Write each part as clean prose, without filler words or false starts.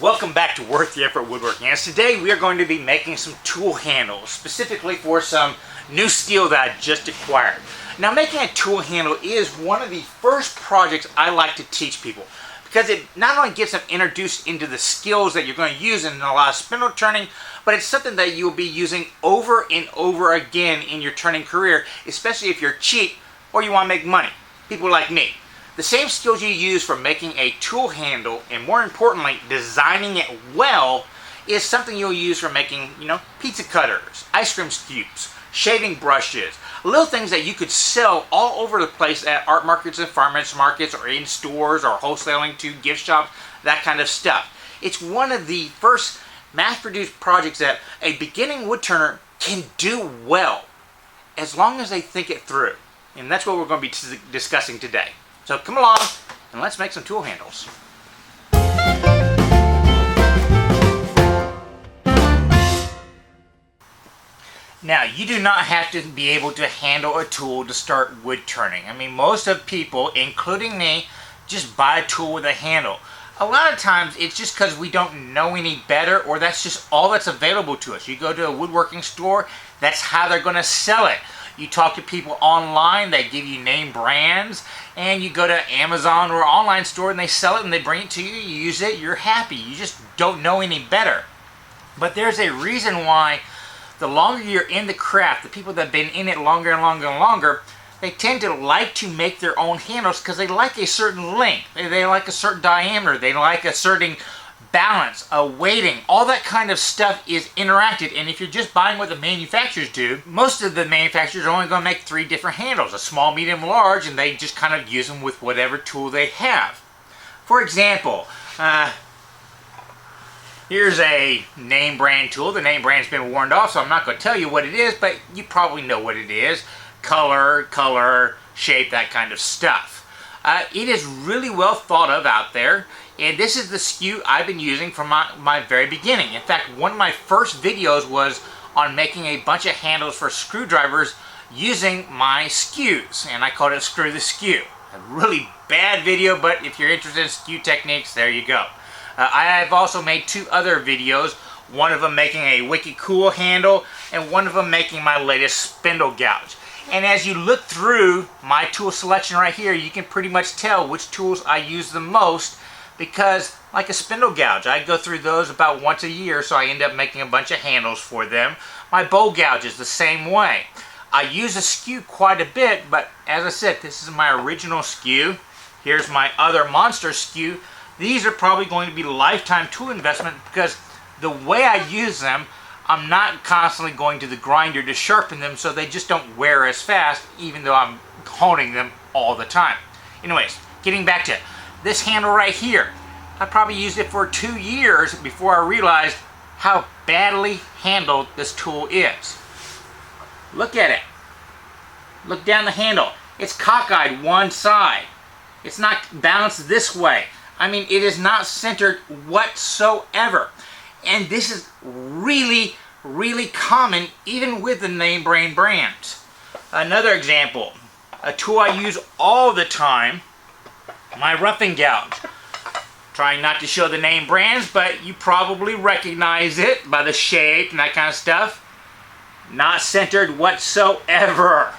Welcome back to Worth the Effort Woodworking. As today we are going to be making some tool handles, specifically for some new steel that I just acquired. Now, making a tool handle is one of the first projects I like to teach people because it not only gets them introduced into the skills that you're going to use in a lot of spindle turning, but it's something that you'll be using over and over again in your turning career, especially if you're cheap or you want to make money. People like me. The same skills you use for making a tool handle, and more importantly, designing it well, is something you'll use for making, pizza cutters, ice cream scoops, shaving brushes, little things that you could sell all over the place at art markets and farmers markets or in stores or wholesaling to gift shops, that kind of stuff. It's one of the first mass-produced projects that a beginning wood turner can do well, as long as they think it through. And that's what we're going to be discussing today. So come along and let's make some tool handles. Now, you do not have to be able to handle a tool to start wood turning. I mean, most of people, including me, just buy a tool with a handle. A lot of times it's just because we don't know any better, or that's just all that's available to us. You go to a woodworking store, that's how they're going to sell it. You talk to people online, they give you name brands, and you go to Amazon or online store and they sell it and they bring it to you, you use it, you're happy. You just don't know any better. But there's a reason why the longer you're in the craft, the people that have been in it longer and longer and longer, they tend to like to make their own handles because they like a certain length, they like a certain diameter, they like a certain balance, weighting, all that kind of stuff is interacted. And if you're just buying what the manufacturers do, most of the manufacturers are only going to make 3 different handles, a small, medium, large, and they just kind of use them with whatever tool they have. For example, here's a name brand tool. The name brand's been warned off, so I'm not going to tell you what it is, but you probably know what it is. Color, shape, that kind of stuff. It is really well thought of out there. And this is the skew I've been using from my very beginning. In fact, one of my first videos was on making a bunch of handles for screwdrivers using my skews. And I called it Screw the Skew. A really bad video, but if you're interested in skew techniques, there you go. I have also made 2 other videos. One of them making a Wicked Cool handle, and one of them making my latest spindle gouge. And as you look through my tool selection right here, you can pretty much tell which tools I use the most. Because, like a spindle gouge, I go through those about once a year, so I end up making a bunch of handles for them. My bowl gouge is the same way. I use a skew quite a bit, but as I said, this is my original skew. Here's my other monster skew. These are probably going to be lifetime tool investment because the way I use them, I'm not constantly going to the grinder to sharpen them, so they just don't wear as fast, even though I'm honing them all the time. Anyways, getting back to it. This handle right here, I probably used it for 2 years before I realized how badly handled this tool is. Look at it. Look down the handle. It's cockeyed one side. It's not balanced this way. I mean, it is not centered whatsoever. And this is really, really common even with the name brand brands. Another example, a tool I use all the time, my roughing gouge. Trying not to show the name brands, but you probably recognize it by the shape and that kind of stuff. Not centered whatsoever.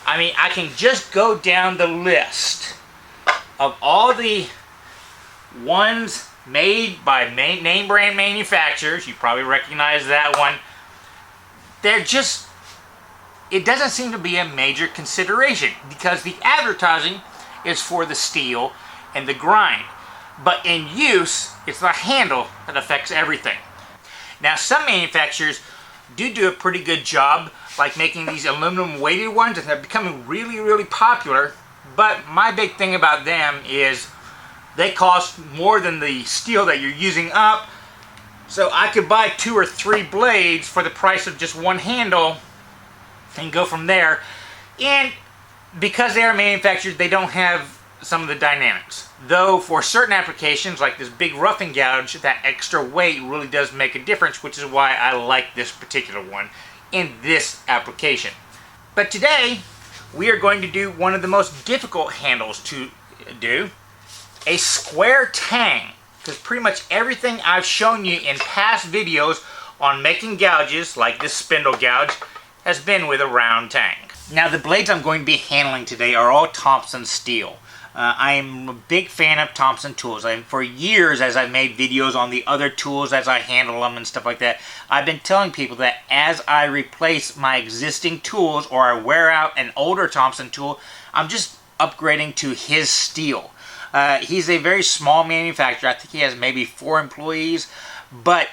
I mean, I can just go down the list of all the ones made by name brand manufacturers. You probably recognize that one. They're just, it doesn't seem to be a major consideration because the advertising is for the steel and the grind. But in use, it's the handle that affects everything. Now, some manufacturers do a pretty good job, like making these aluminum weighted ones, and they're becoming really, really popular. But my big thing about them is they cost more than the steel that you're using up. So I could buy 2 or 3 blades for the price of just one handle and go from there. And because they are manufactured, they don't have some of the dynamics. Though for certain applications, like this big roughing gouge, that extra weight really does make a difference, which is why I like this particular one in this application. But today, we are going to do one of the most difficult handles to do, a square tang. because pretty much everything I've shown you in past videos on making gouges, like this spindle gouge, has been with a round tang. Now the blades I'm going to be handling today are all Thompson steel. I'm a big fan of Thompson tools. For years, as I've made videos on the other tools as I handle them and stuff like that, I've been telling people that as I replace my existing tools or I wear out an older Thompson tool, I'm just upgrading to his steel. He's a very small manufacturer. I think he has maybe 4 employees, but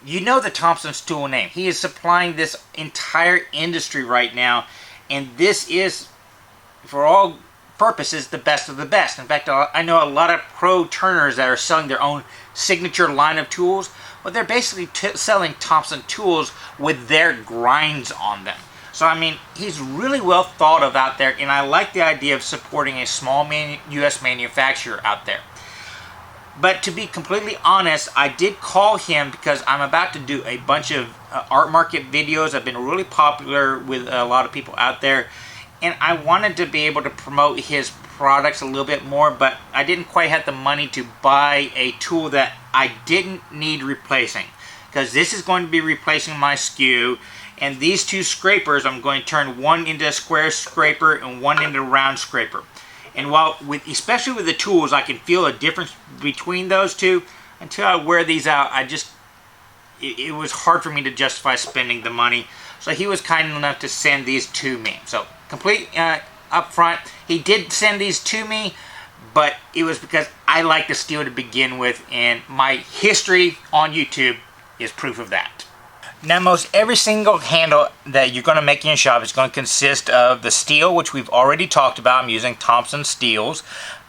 you know the Thompson tool name. He is supplying this entire industry right now, and this is, for all purposes, the best of the best. In fact, I know a lot of pro turners that are selling their own signature line of tools. Well, they're basically selling Thompson tools with their grinds on them. So, I mean, he's really well thought of out there, and I like the idea of supporting a small U.S. manufacturer out there. But to be completely honest, I did call him because I'm about to do a bunch of art market videos. I've been really popular with a lot of people out there, and I wanted to be able to promote his products a little bit more, but I didn't quite have the money to buy a tool that I didn't need replacing, because this is going to be replacing my skew, and these 2 scrapers, I'm going to turn one into a square scraper and one into a round scraper. And while, especially with the tools, I can feel a difference between those two, until I wear these out, it was hard for me to justify spending the money. So he was kind enough to send these to me. So complete up front, he did send these to me, but it was because I like the steel to begin with, and my history on YouTube is proof of that. Now, most every single handle that you're going to make in your shop is going to consist of the steel, which we've already talked about. I'm using Thompson steels,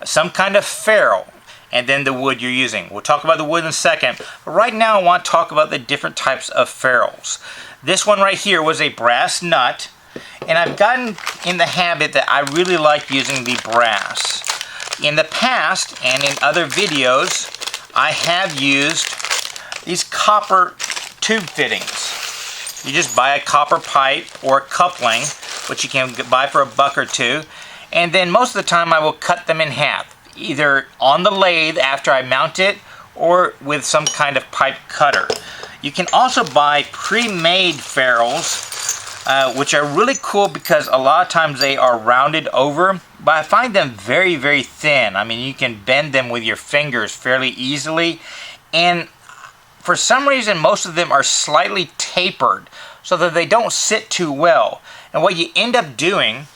some kind of ferrule, and then the wood you're using. We'll talk about the wood in a second, but right now I want to talk about the different types of ferrules. This one right here was a brass nut, and I've gotten in the habit that I really like using the brass. In the past, and in other videos, I have used these copper tube fittings. You just buy a copper pipe or a coupling, which you can buy for $1 or $2, and then most of the time I will cut them in half, either on the lathe after I mount it or with some kind of pipe cutter. You can also buy pre-made ferrules, which are really cool because a lot of times they are rounded over, but I find them very, very thin. I mean, you can bend them with your fingers fairly easily, and for some reason, most of them are slightly tapered so that they don't sit too well. And what you end up doing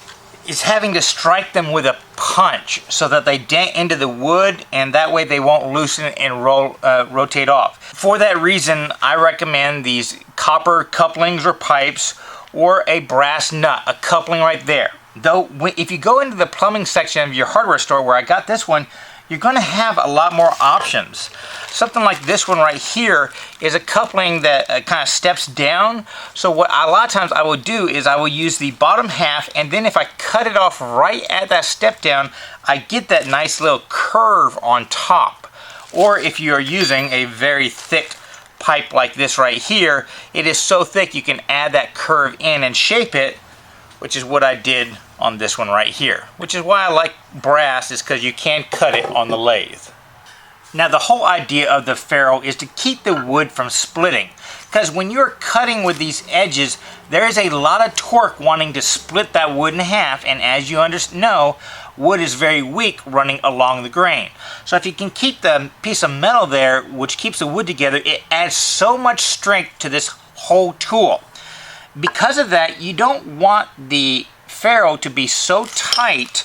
is having to strike them with a punch so that they dent into the wood, and that way they won't loosen and rotate off. For that reason, I recommend these copper couplings or pipes or a brass nut, a coupling right there. Though, if you go into the plumbing section of your hardware store where I got this one, you're going to have a lot more options. Something like this one right here is a coupling that kind of steps down. So what a lot of times I will do is I will use the bottom half, and then if I cut it off right at that step down, I get that nice little curve on top. Or if you are using a very thick pipe like this right here, it is so thick you can add that curve in and shape it, which is what I did on this one right here. Which is why I like brass, is because you can cut it on the lathe. Now the whole idea of the ferrule is to keep the wood from splitting, because when you're cutting with these edges, there is a lot of torque wanting to split that wood in half, and as you know, wood is very weak running along the grain. So if you can keep the piece of metal there, which keeps the wood together, it adds so much strength to this whole tool. Because of that, you don't want the ferrule to be so tight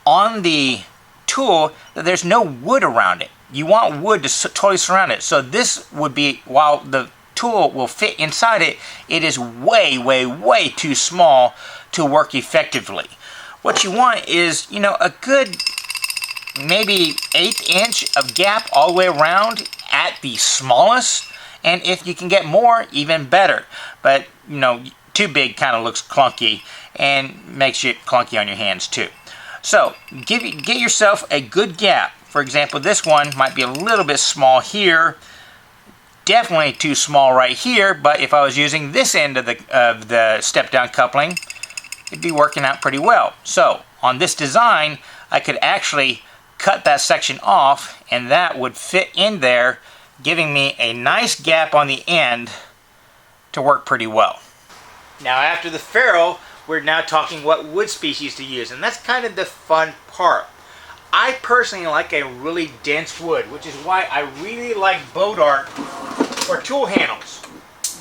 on the tool that there's no wood around it. You want wood to totally surround it. So this would be, while the tool will fit inside it, it is way, way, way too small to work effectively. What you want is, a good maybe 1/8 inch of gap all the way around at the smallest. And if you can get more, even better. But, too big kind of looks clunky and makes you clunky on your hands too. So, get yourself a good gap. For example, this one might be a little bit small here. Definitely too small right here, but if I was using this end of the step-down coupling, it'd be working out pretty well. So, on this design, I could actually cut that section off and that would fit in there, giving me a nice gap on the end to work pretty well. Now after the ferrule, we're now talking what wood species to use, and that's kind of the fun part. I personally like a really dense wood, which is why I really like Bodart for tool handles.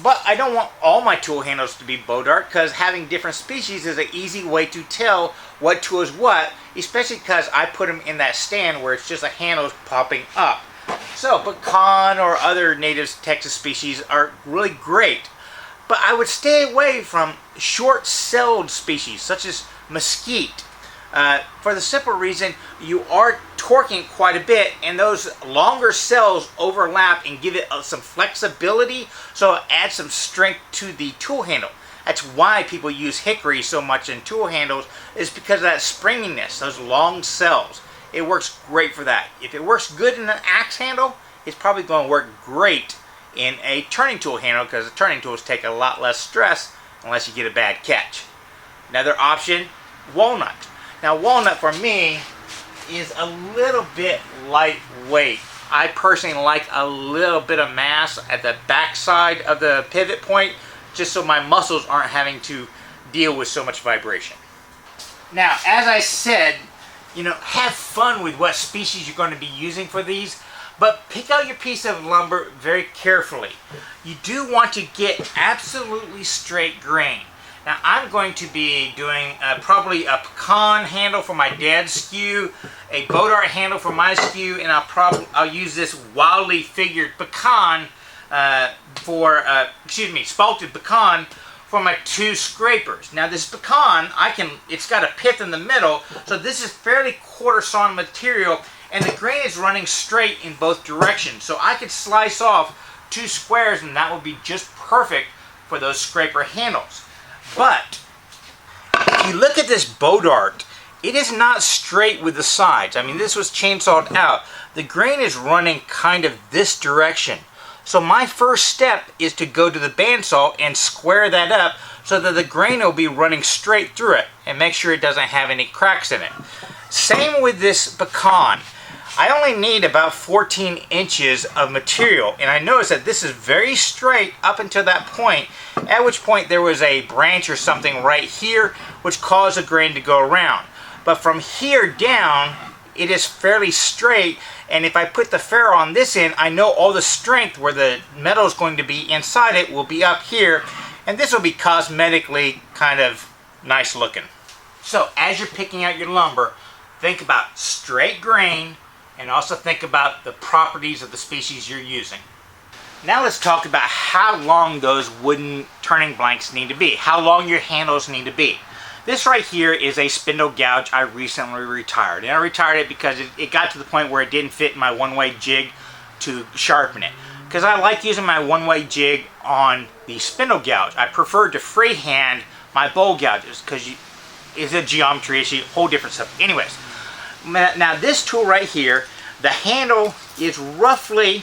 But I don't want all my tool handles to be Bodart, because having different species is an easy way to tell what tool is what, especially because I put them in that stand where it's just a handle popping up. So pecan or other native Texas species are really great. But I would stay away from short-celled species such as mesquite. For the simple reason you are torquing quite a bit, and those longer cells overlap and give it some flexibility, so it adds some strength to the tool handle. That's why people use hickory so much in tool handles, is because of that springiness, those long cells. It works great for that. If it works good in an axe handle, it's probably going to work great in a turning tool handle, because the turning tools take a lot less stress unless you get a bad catch. Another option, walnut. Now walnut for me is a little bit lightweight. I personally like a little bit of mass at the back side of the pivot point, just so my muscles aren't having to deal with so much vibration. Now, as I said, have fun with what species you're going to be using for these, but pick out your piece of lumber very carefully. You do want to get absolutely straight grain. Now I'm going to be doing probably a pecan handle for my dad's skew, a Bodart handle for my skew, and I'll use this wildly figured pecan spalted pecan for my two scrapers. Now this pecan, it's got a pith in the middle, so this is fairly quarter sawn material, and the grain is running straight in both directions. So I could slice off two squares, and that would be just perfect for those scraper handles. But if you look at this Bodart, it is not straight with the sides. I mean, this was chainsawed out. The grain is running kind of this direction. So my first step is to go to the bandsaw and square that up so that the grain will be running straight through it, and make sure it doesn't have any cracks in it. Same with this pecan. I only need about 14 inches of material, and I noticed that this is very straight up until that point, at which point there was a branch or something right here which caused the grain to go around. But from here down, it is fairly straight, and if I put the ferrule on this end, I know all the strength where the metal is going to be inside it will be up here, and this will be cosmetically kind of nice looking. So as you're picking out your lumber, think about straight grain, and also think about the properties of the species you're using. Now let's talk about how long those wooden turning blanks need to be, how long your handles need to be. This right here is a spindle gouge I recently retired. And I retired it because it got to the point where it didn't fit my one-way jig to sharpen it. Because I like using my one-way jig on the spindle gouge. I prefer to freehand my bowl gouges because it's a geometry issue, whole different stuff. Anyways, now this tool right here, the handle is roughly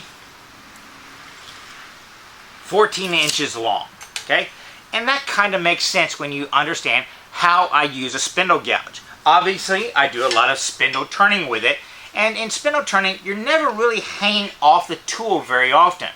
14 inches long, okay? And that kind of makes sense when you understand how I use a spindle gouge. Obviously, I do a lot of spindle turning with it, and in spindle turning, you're never really hanging off the tool very often.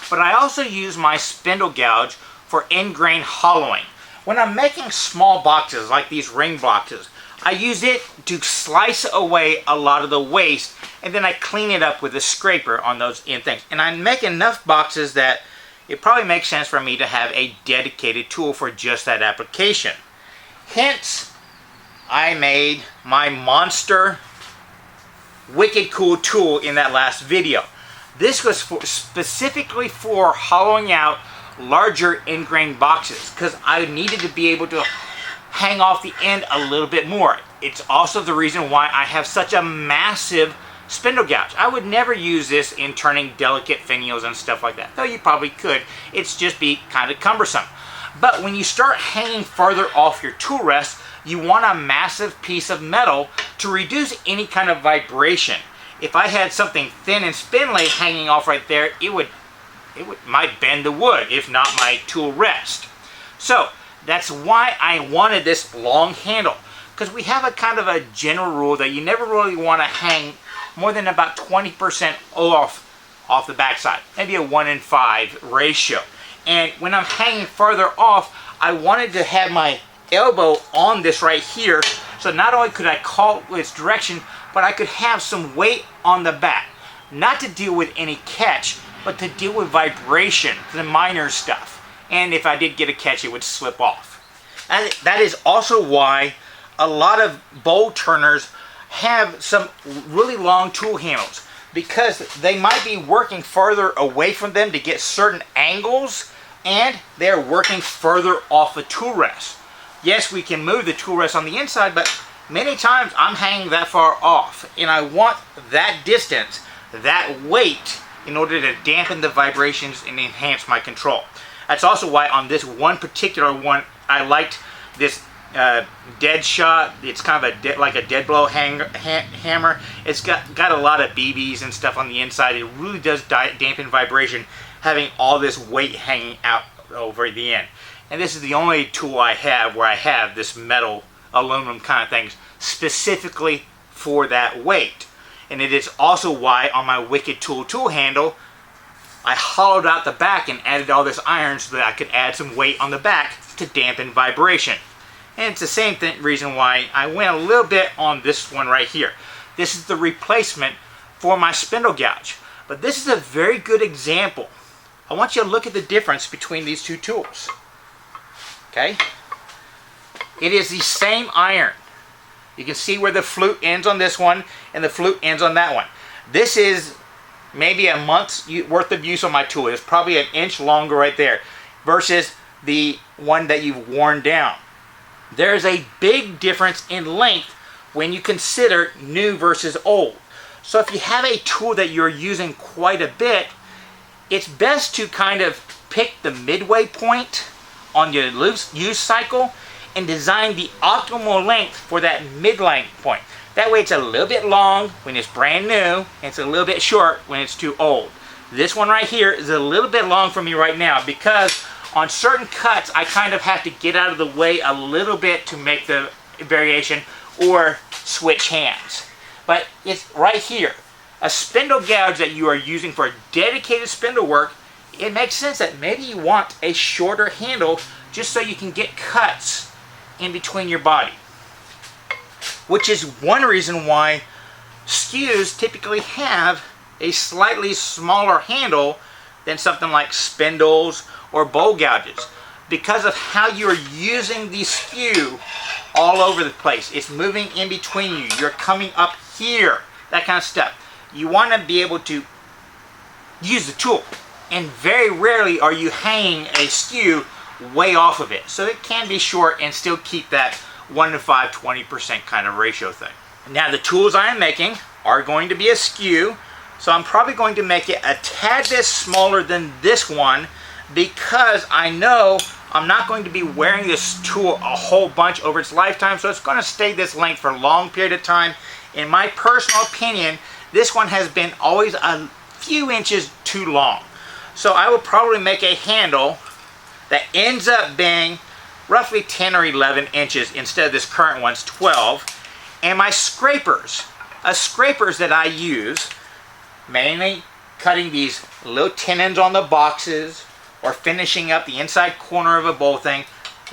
But I also use my spindle gouge for end grain hollowing. When I'm making small boxes like these ring boxes, I use it to slice away a lot of the waste, and then I clean it up with a scraper on those end things. And I make enough boxes that it probably makes sense for me to have a dedicated tool for just that application. Hence, I made my monster wicked cool tool in that last video. This was specifically for hollowing out larger end grain boxes because I needed to be able to hang off the end a little bit more. It's also the reason why I have such a massive spindle gouge. I would never use this in turning delicate finials and stuff like that, though you probably could. It's just be kind of cumbersome. But when you start hanging farther off your tool rest, you want a massive piece of metal to reduce any kind of vibration. If I had something thin and spindly hanging off right there, it might bend the wood, if not my tool rest. So that's why I wanted this long handle, because we have a kind of a general rule that you never really want to hang more than about 20% off the backside, maybe a 1 in 5 ratio. And when I'm hanging further off, I wanted to have my elbow on this right here, so not only could I call its direction, but I could have some weight on the back, not to deal with any catch, but to deal with vibration, the minor stuff. And if I did get a catch, it would slip off. And that is also why a lot of bowl turners have some really long tool handles, because they might be working further away from them to get certain angles, and they're working further off the tool rest. Yes, we can move the tool rest on the inside, but many times I'm hanging that far off, and I want that distance, that weight, in order to dampen the vibrations and enhance my control. That's also why on this one particular one, I liked this dead shot. It's kind of like a dead blow hammer. It's got a lot of BBs and stuff on the inside. It really does dampen vibration, having all this weight hanging out over the end. And this is the only tool I have where I have this metal, aluminum kind of things specifically for that weight. And it is also why on my Wicked tool handle, I hollowed out the back and added all this iron so that I could add some weight on the back to dampen vibration. And it's the same reason why I went a little bit on this one right here. This is the replacement for my spindle gouge. But this is a very good example. I want you to look at the difference between these two tools. Okay? It is the same iron. You can see where the flute ends on this one and the flute ends on that one. This is maybe a month's worth of use on my tool. It's probably an inch longer right there versus the one that you've worn down. There's a big difference in length when you consider new versus old. So if you have a tool that you're using quite a bit, it's best to kind of pick the midway point on your use cycle and design the optimal length for that mid-length point. That way it's a little bit long when it's brand new, and it's a little bit short when it's too old. This one right here is a little bit long for me right now because on certain cuts I kind of have to get out of the way a little bit to make the variation or switch hands. But it's right here. A spindle gouge that you are using for dedicated spindle work, it makes sense that maybe you want a shorter handle just so you can get cuts in between your body. Which is one reason why skews typically have a slightly smaller handle than something like spindles or bowl gouges, because of how you're using the skew all over the place. It's moving in between you. You're coming up here, that kind of stuff. You want to be able to use the tool, and very rarely are you hanging a skew way off of it. So it can be short and still keep that 1 to 5, 20% kind of ratio thing. Now the tools I am making are going to be a skew, so I'm probably going to make it a tad bit smaller than this one because I know I'm not going to be wearing this tool a whole bunch over its lifetime, so it's going to stay this length for a long period of time. In my personal opinion, this one has been always a few inches too long. So I will probably make a handle that ends up being roughly 10 or 11 inches instead of this current one's 12. And my scrapers that I use, mainly cutting these little tenons on the boxes or finishing up the inside corner of a bowl thing.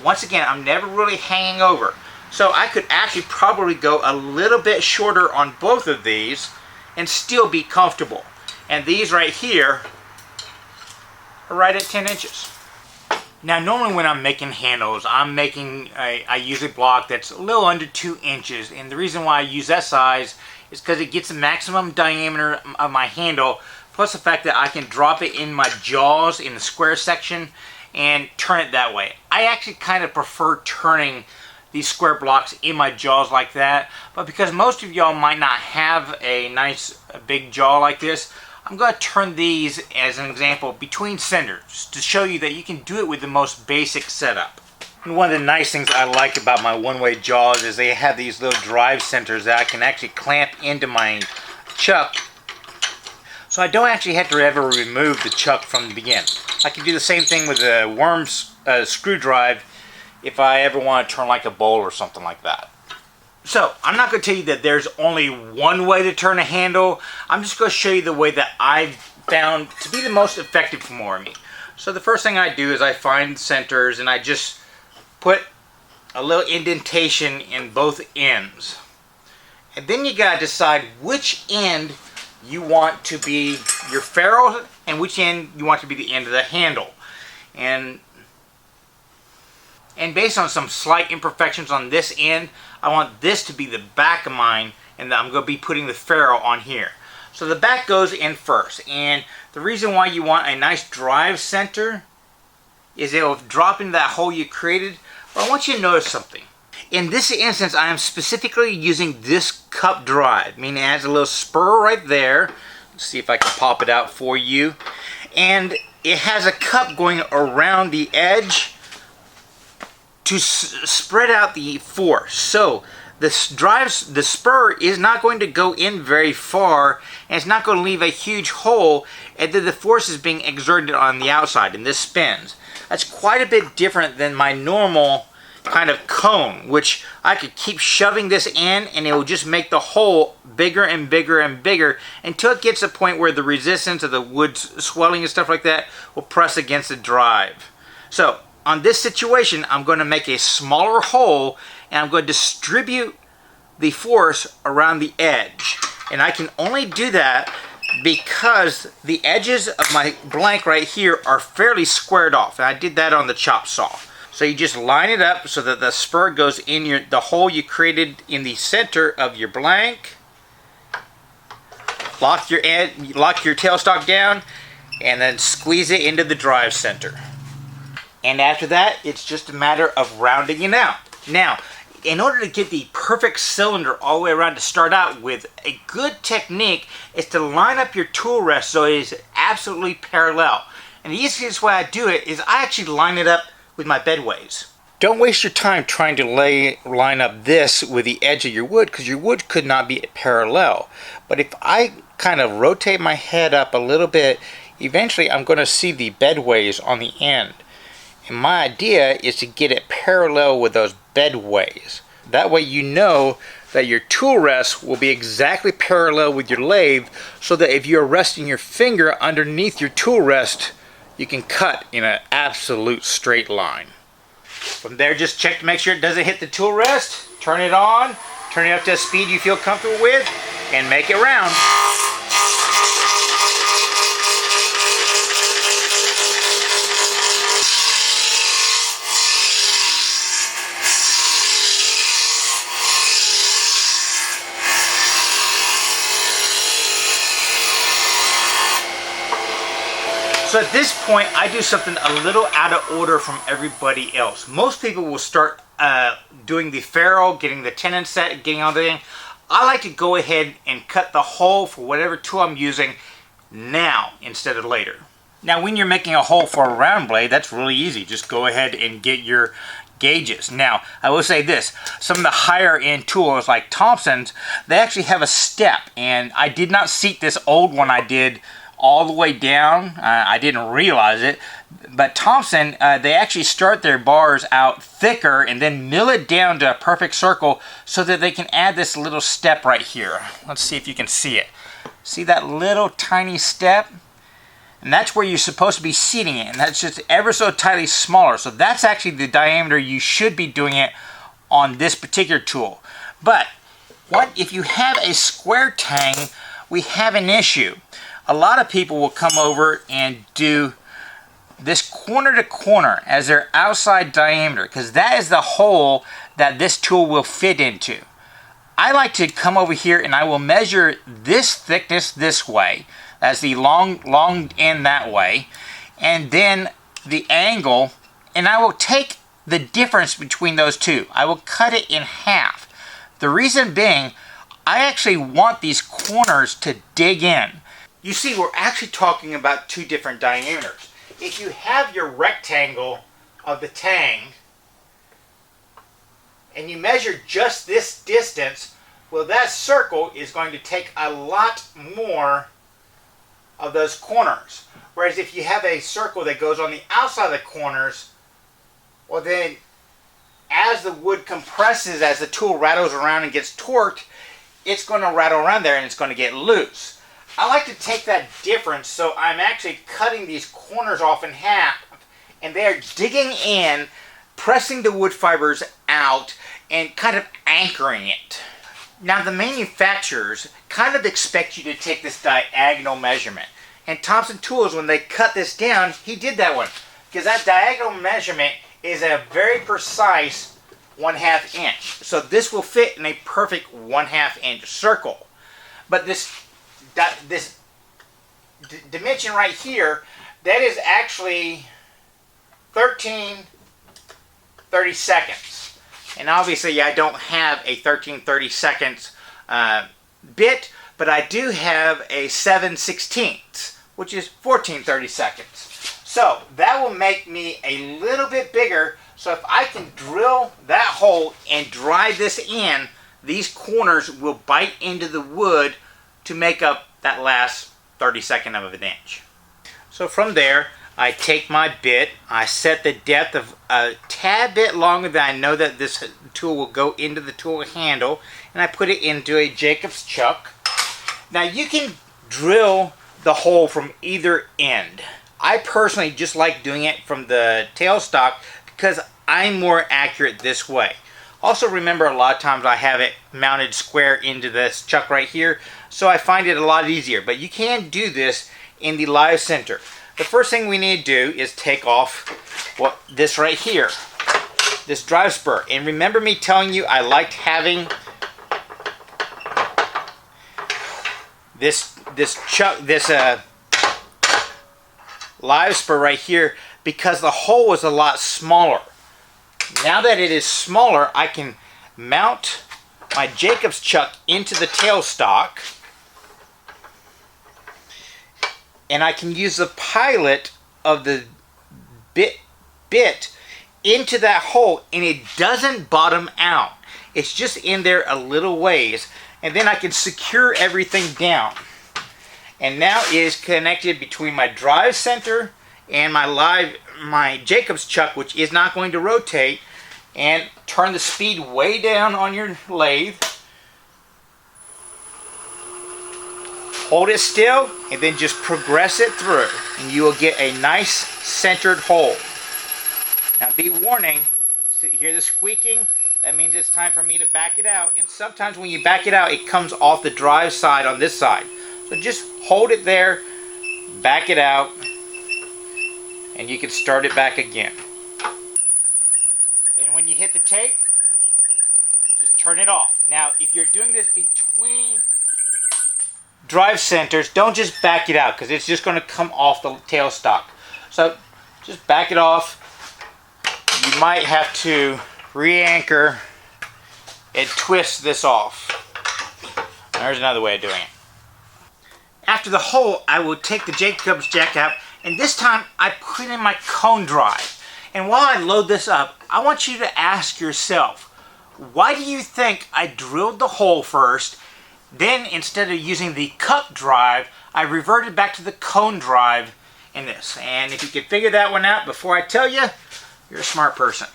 Once again, I'm never really hanging over. So I could actually probably go a little bit shorter on both of these and still be comfortable. And these right here are right at 10 inches. Now normally when I'm making handles, I use a block that's a little under 2 inches, and the reason why I use that size is because it gets the maximum diameter of my handle, plus the fact that I can drop it in my jaws in the square section and turn it that way. I actually kind of prefer turning these square blocks in my jaws like that, but because most of y'all might not have a nice big jaw like this, I'm going to turn these as an example between centers to show you that you can do it with the most basic setup. And one of the nice things I like about my one-way jaws is they have these little drive centers that I can actually clamp into my chuck, so I don't actually have to ever remove the chuck from the beginning. I can do the same thing with a worm screw drive if I ever want to turn like a bowl or something like that. So, I'm not going to tell you that there's only one way to turn a handle. I'm just going to show you the way that I've found to be the most effective for me. So the first thing I do is I find centers and I just put a little indentation in both ends. And then you got to decide which end you want to be your ferrule and which end you want to be the end of the handle. And based on some slight imperfections on this end, I want this to be the back of mine, and I'm going to be putting the ferrule on here. So the back goes in first, and the reason why you want a nice drive center is it will drop into that hole you created. But I want you to notice something. In this instance, I am specifically using this cup drive, meaning it has a little spur right there. Let's see if I can pop it out for you. And it has a cup going around the edge to spread out the force. So the spur is not going to go in very far, and it's not going to leave a huge hole, and then the force is being exerted on the outside, and this spins. That's quite a bit different than my normal kind of cone, which I could keep shoving this in and it will just make the hole bigger and bigger and bigger until it gets to a point where the resistance of the wood swelling and stuff like that will press against the drive. So on this situation, I'm going to make a smaller hole and I'm going to distribute the force around the edge. And I can only do that because the edges of my blank right here are fairly squared off. And I did that on the chop saw. So you just line it up so that the spur goes in the hole you created in the center of your blank. Lock your tailstock down and then squeeze it into the drive center. And after that, it's just a matter of rounding it out. Now, in order to get the perfect cylinder all the way around to start out with, a good technique is to line up your tool rest so it is absolutely parallel. And the easiest way I do it is I actually line it up with my bedways. Don't waste your time trying to line up this with the edge of your wood, because your wood could not be parallel. But if I kind of rotate my head up a little bit, eventually I'm going to see the bedways on the end. And my idea is to get it parallel with those bedways. That way you know that your tool rest will be exactly parallel with your lathe, so that if you're resting your finger underneath your tool rest, you can cut in an absolute straight line. From there, just check to make sure it doesn't hit the tool rest. Turn it on, turn it up to a speed you feel comfortable with, and make it round. So at this point, I do something a little out of order from everybody else. Most people will start doing the ferrule, getting the tenon set, getting all the thing. I like to go ahead and cut the hole for whatever tool I'm using now instead of later. Now, when you're making a hole for a round blade, that's really easy. Just go ahead and get your gauges. Now, I will say this, some of the higher end tools like Thompson's, they actually have a step, and I did not seat this old one I did all the way down. I didn't realize it, but Thompson, they actually start their bars out thicker and then mill it down to a perfect circle so that they can add this little step right here. Let's see if you can see it. See that little tiny step? And that's where you're supposed to be seating it, and that's just ever so tightly smaller. So that's actually the diameter you should be doing it on this particular tool. But what if you have a square tang? We have an issue. A lot of people will come over and do this corner to corner as their outside diameter, because that is the hole that this tool will fit into. I like to come over here and I will measure this thickness this way. That's the long end that way. And then the angle, and I will take the difference between those two. I will cut it in half. The reason being, I actually want these corners to dig in. You see, we're actually talking about two different diameters. If you have your rectangle of the tang and you measure just this distance, well, that circle is going to take a lot more of those corners. Whereas if you have a circle that goes on the outside of the corners, well, then as the wood compresses, as the tool rattles around and gets torqued, it's going to rattle around there and it's going to get loose. I like to take that difference, so I'm actually cutting these corners off in half, and they're digging in, pressing the wood fibers out, and kind of anchoring it. Now the manufacturers kind of expect you to take this diagonal measurement. And Thompson Tools, when they cut this down, he did that one. Because that diagonal measurement is a very precise 1/2 inch. So this will fit in a perfect 1/2 inch circle. But this dimension right here, that is actually 13/32. And obviously I don't have a 13/32 bit, but I do have a 7/16, which is 14/32. So that will make me a little bit bigger. So if I can drill that hole and drive this in, these corners will bite into the wood to make up that last 32nd of an inch. So from there, I take my bit, I set the depth of a tad bit longer than I know that this tool will go into the tool handle, and I put it into a Jacob's chuck. Now you can drill the hole from either end. I personally just like doing it from the tailstock because I'm more accurate this way. Also remember, a lot of times I have it mounted square into this chuck right here, so I find it a lot easier. But you can do this in the live center. The first thing we need to do is take off this right here, this drive spur. And remember me telling you I liked having this live spur right here because the hole was a lot smaller. Now that it is smaller, I can mount my Jacob's chuck into the tailstock, and I can use the pilot of the bit into that hole, and it doesn't bottom out. It's just in there a little ways, and then I can secure everything down. And now it is connected between my drive center and my Jacob's chuck, which is not going to rotate. And turn the speed way down on your lathe. Hold it still, and then just progress it through, and you will get a nice centered hole. Now be warning, hear the squeaking? That means it's time for me to back it out. And sometimes when you back it out, it comes off the drive side on this side. So just hold it there, back it out, and you can start it back again. Then when you hit the tape, just turn it off. Now, if you're doing this between drive centers, don't just back it out because it's just going to come off the tailstock. So just back it off. You might have to re-anchor and twist this off. There's another way of doing it. After the hole, I will take the Jacob's jack out, and this time I put in my cone drive. And while I load this up, I want you to ask yourself, why do you think I drilled the hole first, then instead of using the cup drive, I reverted back to the cone drive in this? And if you can figure that one out before I tell you, you're a smart person.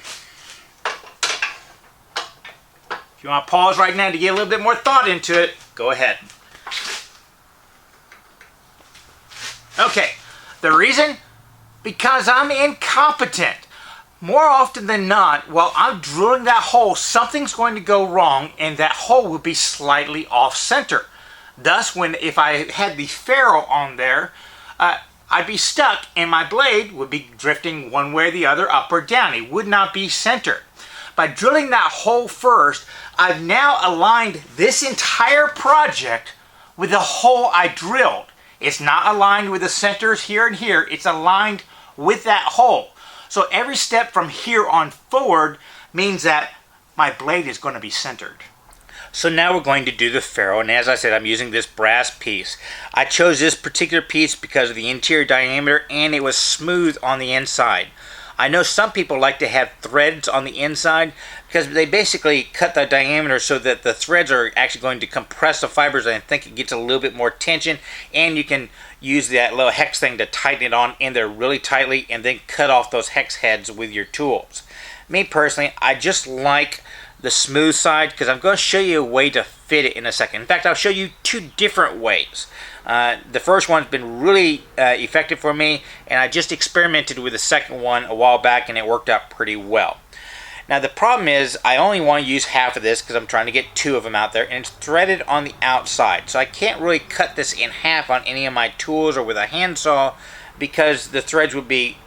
If you want to pause right now to get a little bit more thought into it, go ahead. Okay, the reason? Because I'm incompetent. More often than not, while I'm drilling that hole, something's going to go wrong and that hole will be slightly off center. Thus, if I had the ferrule on there, I'd be stuck and my blade would be drifting one way or the other, up or down. It would not be centered. By drilling that hole first, I've now aligned this entire project with the hole I drilled. It's not aligned with the centers here and here. It's aligned with that hole. So every step from here on forward means that my blade is going to be centered. So now we're going to do the ferrule, and as I said, I'm using this brass piece. I chose this particular piece because of the interior diameter and it was smooth on the inside. I know some people like to have threads on the inside because they basically cut the diameter so that the threads are actually going to compress the fibers, and I think it gets a little bit more tension, and you can use that little hex thing to tighten it on in there really tightly and then cut off those hex heads with your tools. Me personally, I just like the smooth side because I'm going to show you a way to fit it in a second. In fact, I'll show you two different ways. The first one's been really effective for me, and I just experimented with the second one a while back and it worked out pretty well. Now the problem is I only want to use half of this because I'm trying to get two of them out there, and it's threaded on the outside, so I can't really cut this in half on any of my tools or with a handsaw because the threads would be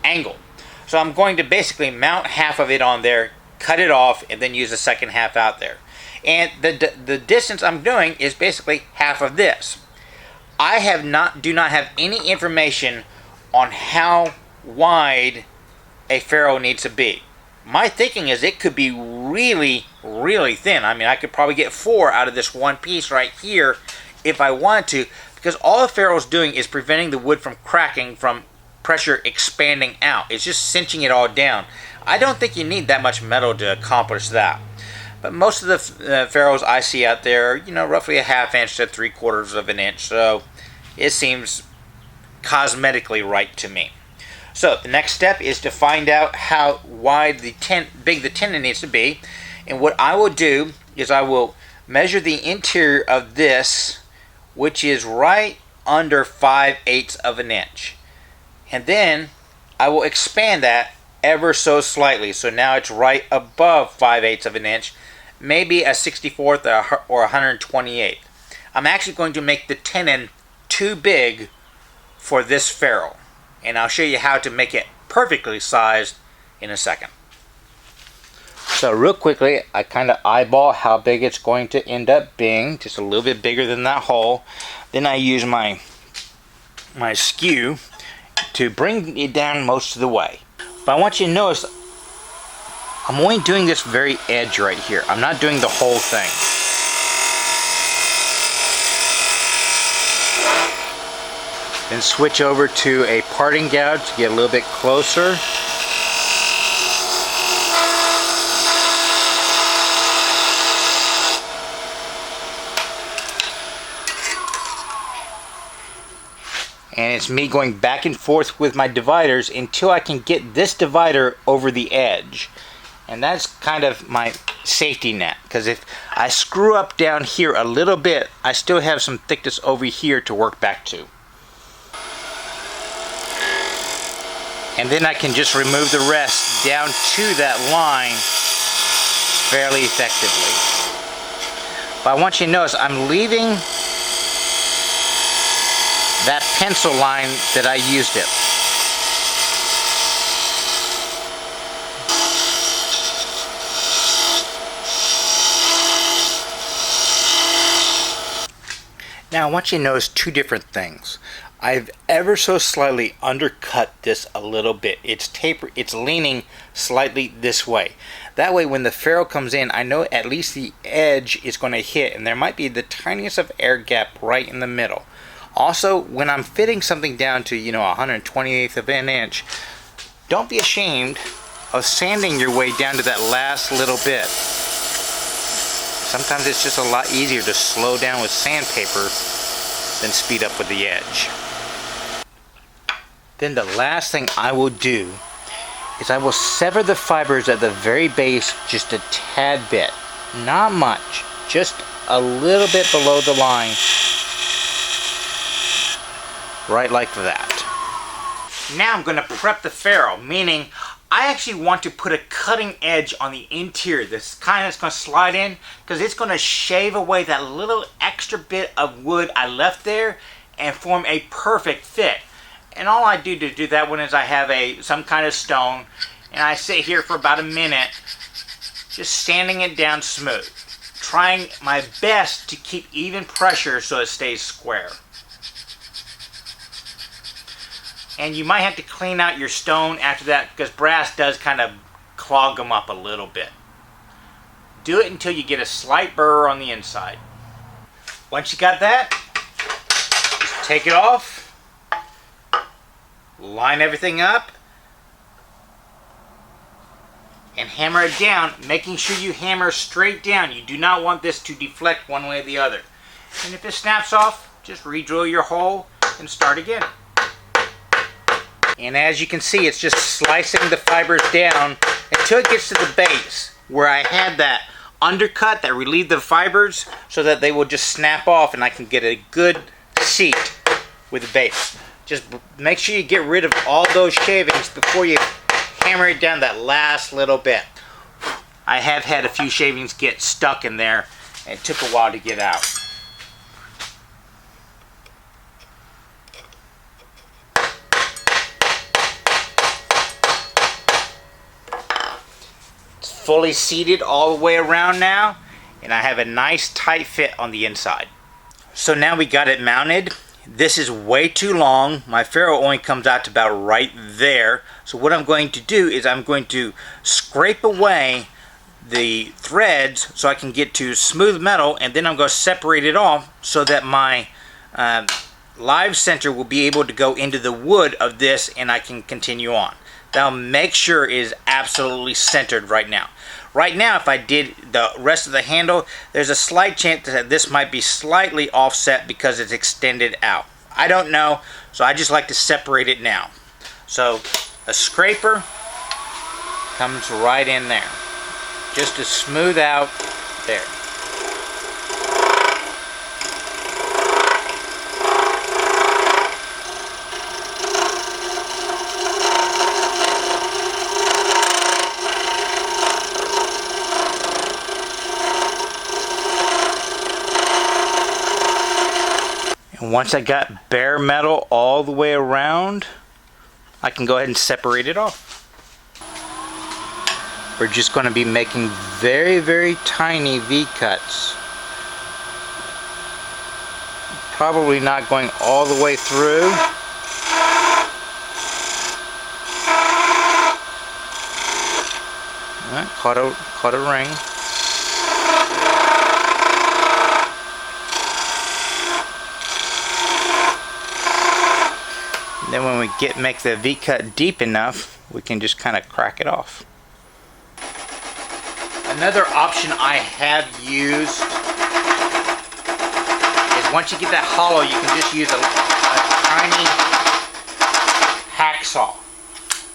angled. So I'm going to basically mount half of it on there, cut it off, and then use the second half out there. And the distance I'm doing is basically half of this. I do not have any information on how wide a ferrule needs to be. My thinking is it could be really, really thin. I mean, I could probably get 4 out of this one piece right here if I wanted to, because all the ferrule's doing is preventing the wood from cracking from pressure expanding out. It's just cinching it all down. I don't think you need that much metal to accomplish that. But most of the ferrules I see out there, you know, roughly a 1/2 inch to 3/4 of an inch. So it seems cosmetically right to me. So the next step is to find out how wide big the tenon needs to be. And what I will do is I will measure the interior of this, which is right under 5/8 of an inch. And then I will expand that ever so slightly. So now it's right above 5/8 of an inch, maybe a 64th or 128th. I'm actually going to make the tenon too big for this ferrule, and I'll show you how to make it perfectly sized in a second. So real quickly, I kind of eyeball how big it's going to end up being, just a little bit bigger than that hole. Then I use my skew to bring it down most of the way. But I want you to notice I'm only doing this very edge right here. I'm not doing the whole thing. Then switch over to a parting gouge to get a little bit closer. And it's me going back and forth with my dividers until I can get this divider over the edge. And that's kind of my safety net, because if I screw up down here a little bit, I still have some thickness over here to work back to. And then I can just remove the rest down to that line fairly effectively. But I want you to notice I'm leaving that pencil line that I used it. Now I want you to notice two different things. I've ever so slightly undercut this a little bit. It's leaning slightly this way. That way when the ferrule comes in, I know at least the edge is going to hit, and there might be the tiniest of air gap right in the middle. Also, when I'm fitting something down to, 128th of an inch, don't be ashamed of sanding your way down to that last little bit. Sometimes it's just a lot easier to slow down with sandpaper than speed up with the edge. Then the last thing I will do is I will sever the fibers at the very base just a tad bit. Not much, just a little bit below the line. Right like that. Now I'm going to prep the ferrule, meaning I actually want to put a cutting edge on the interior. This kind that's going to slide in, because it's going to shave away that little extra bit of wood I left there and form a perfect fit. And all I do to do that one is I have some kind of stone, and I sit here for about a minute just sanding it down smooth, trying my best to keep even pressure so it stays square. And you might have to clean out your stone after that, because brass does kind of clog them up a little bit. Do it until you get a slight burr on the inside. Once you got that, just take it off, line everything up, and hammer it down, making sure you hammer straight down. You do not want this to deflect one way or the other. And if it snaps off, just re-drill your hole and start again. And as you can see, it's just slicing the fibers down until it gets to the base where I had that undercut that relieved the fibers so that they will just snap off and I can get a good seat with the base. Just make sure you get rid of all those shavings before you hammer it down that last little bit. I have had a few shavings get stuck in there and it took a while to get out. Fully seated all the way around now, and I have a nice tight fit on the inside. So now we got it mounted. This is way too long. My ferrule only comes out to about right there. So what I'm going to do is I'm going to scrape away the threads so I can get to smooth metal, and then I'm going to separate it off so that my live center will be able to go into the wood of this and I can continue on. That'll make sure it is absolutely centered right now. Right now, if I did the rest of the handle, there's a slight chance that this might be slightly offset because it's extended out. I don't know, so I just like to separate it now. So a scraper comes right in there, just to smooth out there. Once I got bare metal all the way around, I can go ahead and separate it off. We're just going to be making very, very tiny V-cuts. Probably not going all the way through. Caught a ring. Then when we make the V-cut deep enough, we can just kind of crack it off. Another option I have used is once you get that hollow, you can just use a tiny hacksaw,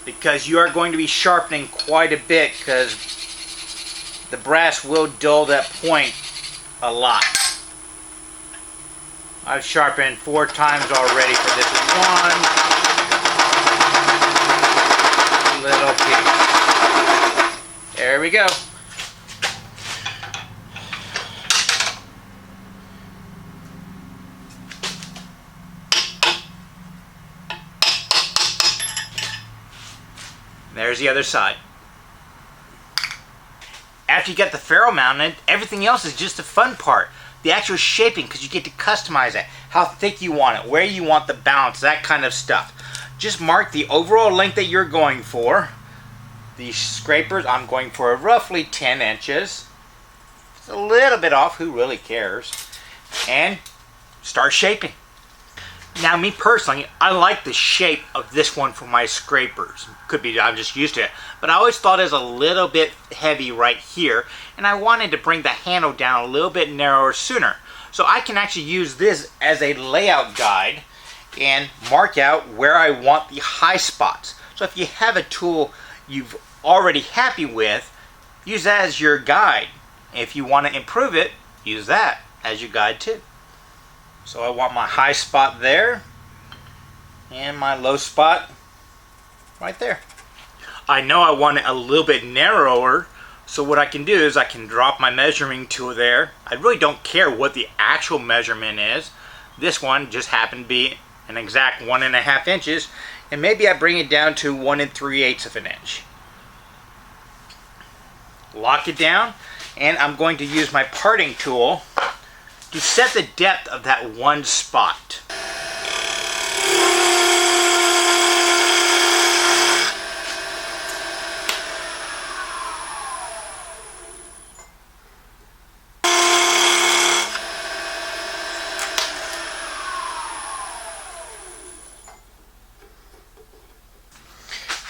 because you are going to be sharpening quite a bit because the brass will dull that point a lot. I've sharpened 4 times already for this one little piece. There we go. There's the other side. After you get the ferrule mounted, everything else is just the fun part. The actual shaping, because you get to customize it. How thick you want it, where you want the bounce, that kind of stuff. Just mark the overall length that you're going for. The scrapers, I'm going for roughly 10 inches. It's a little bit off, who really cares? And start shaping. Now, me personally, I like the shape of this one for my scrapers. Could be I'm just used to it. But I always thought it was a little bit heavy right here. And I wanted to bring the handle down a little bit narrower sooner. So I can actually use this as a layout guide and mark out where I want the high spots. So if you have a tool you've already happy with, use that as your guide. If you want to improve it, use that as your guide too. So I want my high spot there and my low spot right there. I know I want it a little bit narrower, so what I can do is I can drop my measuring tool there. I really don't care what the actual measurement is. This one just happened to be an exact 1.5 inches, and maybe I bring it down to 1 3/8 of an inch. Lock it down, and I'm going to use my parting tool to set the depth of that one spot.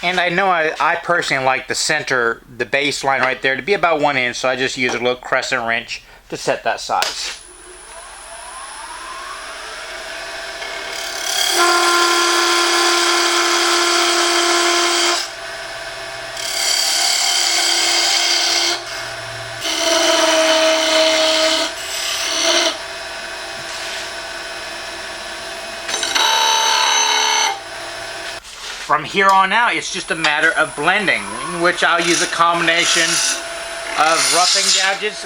And I know I personally like the center, the base line right there to be about 1 inch, so I just use a little crescent wrench to set that size. from here on out, it's just a matter of blending, in which I'll use a combination of roughing gouges.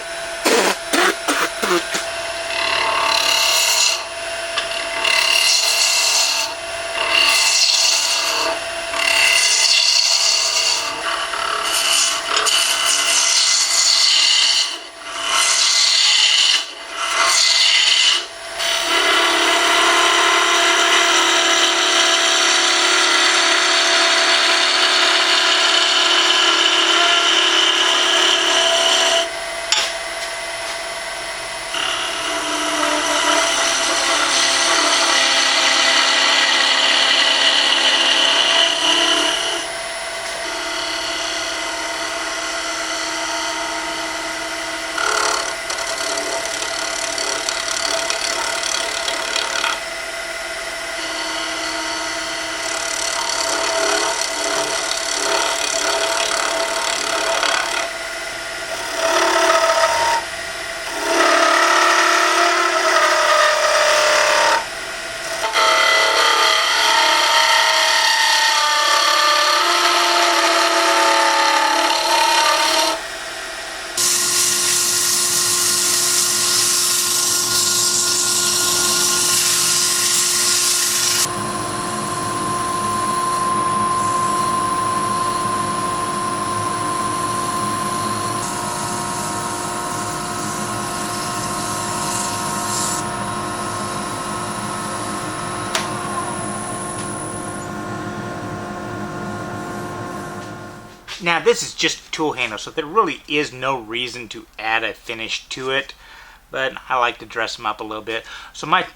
Now this is just a tool handle, so there really is no reason to add a finish to it, but I like to dress them up a little bit. So my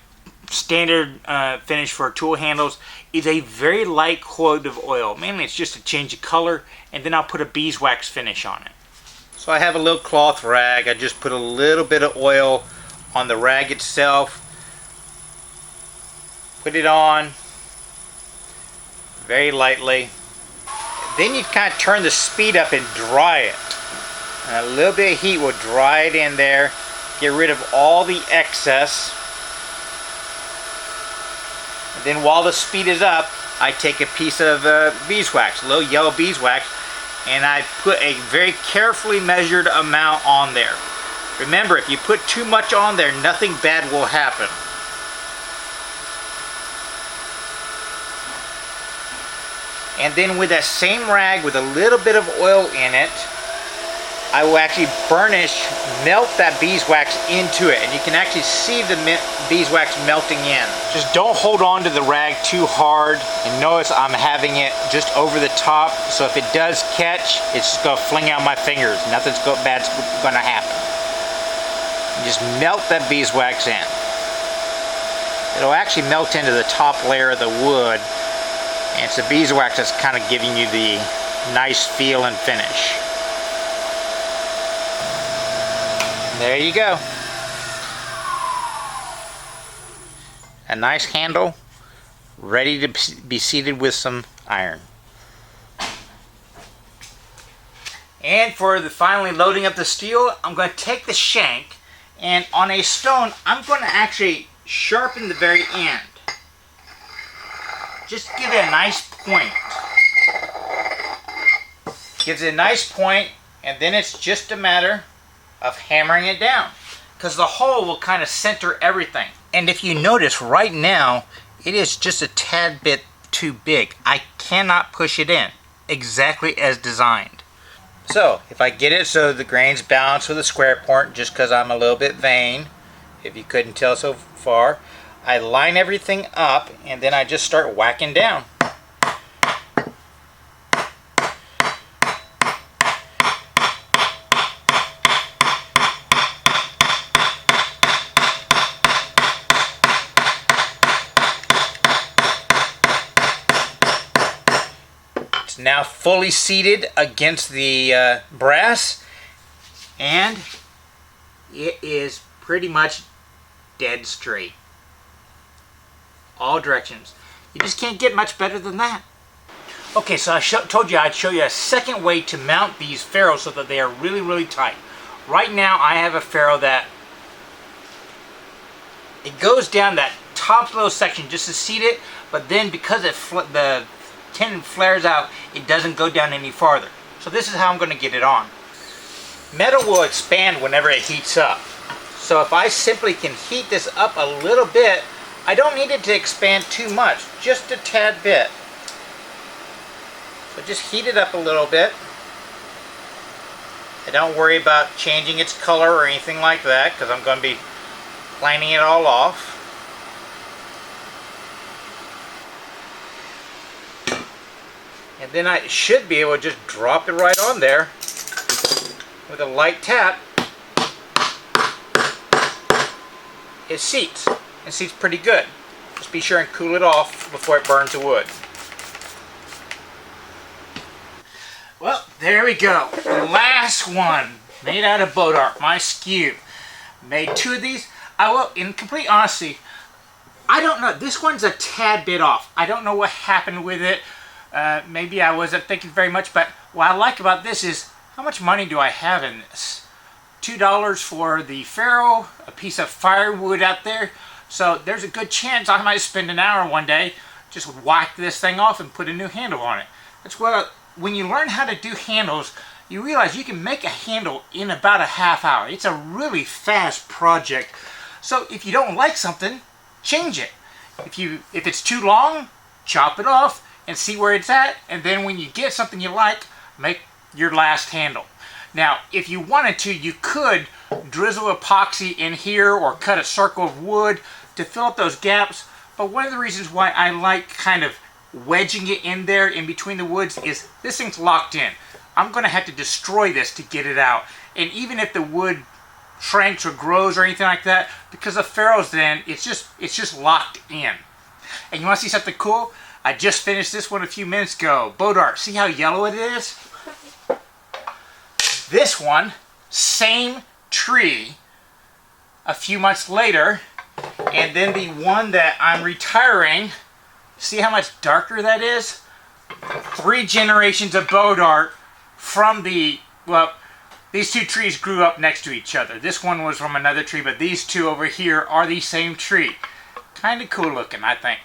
standard finish for tool handles is a very light coat of oil. Mainly it's just a change of color, and then I'll put a beeswax finish on it. So I have a little cloth rag. I just put a little bit of oil on the rag itself. Put it on very lightly. Then you kind of turn the speed up and dry it. And a little bit of heat will dry it in there. Get rid of all the excess. And then while the speed is up, I take a piece of beeswax, a little yellow beeswax, and I put a very carefully measured amount on there. Remember, if you put too much on there, nothing bad will happen. And then with that same rag with a little bit of oil in it, I will actually melt that beeswax into it. And you can actually see the beeswax melting in. Just don't hold on to the rag too hard. And notice I'm having it just over the top. So if it does catch, it's just going to fling out my fingers. Nothing's bad's going to happen. And just melt that beeswax in. It'll actually melt into the top layer of the wood. And it's the beeswax that's kind of giving you the nice feel and finish. There you go. A nice handle, ready to be seated with some iron. And for the finally loading up the steel, I'm going to take the shank, and on a stone, I'm going to actually sharpen the very end. Just give it a nice point. Gives it a nice point, and then it's just a matter of hammering it down, because the hole will kind of center everything. And if you notice right now, it is just a tad bit too big. I cannot push it in exactly as designed. So if I get it so the grain's balanced with a square point, just because I'm a little bit vain, if you couldn't tell so far, I line everything up, and then I just start whacking down. It's now fully seated against the brass, and it is pretty much dead straight. All directions. You just can't get much better than that. Okay, so I told you I'd show you a second way to mount these ferrules so that they are really, really tight. Right now I have a ferrule that it goes down that top little section just to seat it, but then because the tin flares out, it doesn't go down any farther. So this is how I'm going to get it on. Metal will expand whenever it heats up. So if I simply can heat this up a little bit, I don't need it to expand too much, just a tad bit. So just heat it up a little bit. And don't worry about changing its color or anything like that, because I'm going to be planing it all off. And then I should be able to just drop it right on there with a light tap. It seats. It seats pretty good. Just be sure and cool it off before it burns the wood. Well, there we go. The last one, made out of boat art, my skew. Made 2 of these. I will, in complete honesty, I don't know. This one's a tad bit off. I don't know what happened with it. Maybe I wasn't thinking very much, but what I like about this is, how much money do I have in this? $2 for the ferrule, a piece of firewood out there. So there's a good chance I might spend an hour one day, just whack this thing off and put a new handle on it. That's what, when you learn how to do handles, you realize you can make a handle in about a half hour. It's a really fast project. So if you don't like something, change it. If it's too long, chop it off and see where it's at. And then when you get something you like, make your last handle. Now, if you wanted to, you could drizzle epoxy in here or cut a circle of wood to fill up those gaps. But one of the reasons why I like kind of wedging it in there in between the woods is this thing's locked in. I'm going to have to destroy this to get it out. And even if the wood shrinks or grows or anything like that, because the ferrule's then, it's just locked in. And you want to see something cool? I just finished this one a few minutes ago. Boat art. See how yellow it is? This one, same tree, a few months later, and then the one that I'm retiring, see how much darker that is? 3 generations of boat art from the, well, these 2 trees grew up next to each other. This one was from another tree, but these 2 over here are the same tree. Kind of cool looking, I think.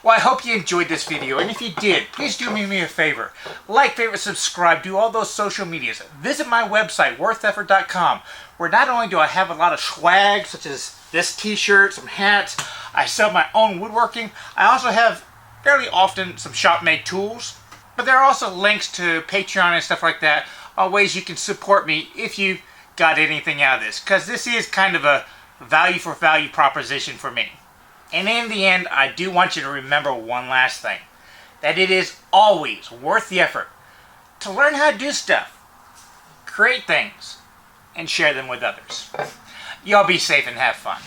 Well, I hope you enjoyed this video, and if you did, please do me a favor. Like, favorite, subscribe, do all those social medias. Visit my website, wortheffort.com, where not only do I have a lot of swag, such as this t-shirt, some hats, I sell my own woodworking. I also have, fairly often, some shop-made tools. But there are also links to Patreon and stuff like that, ways you can support me if you got anything out of this. Because this is kind of a value for value proposition for me. And in the end, I do want you to remember one last thing. That it is always worth the effort to learn how to do stuff, create things, and share them with others. Y'all be safe and have fun.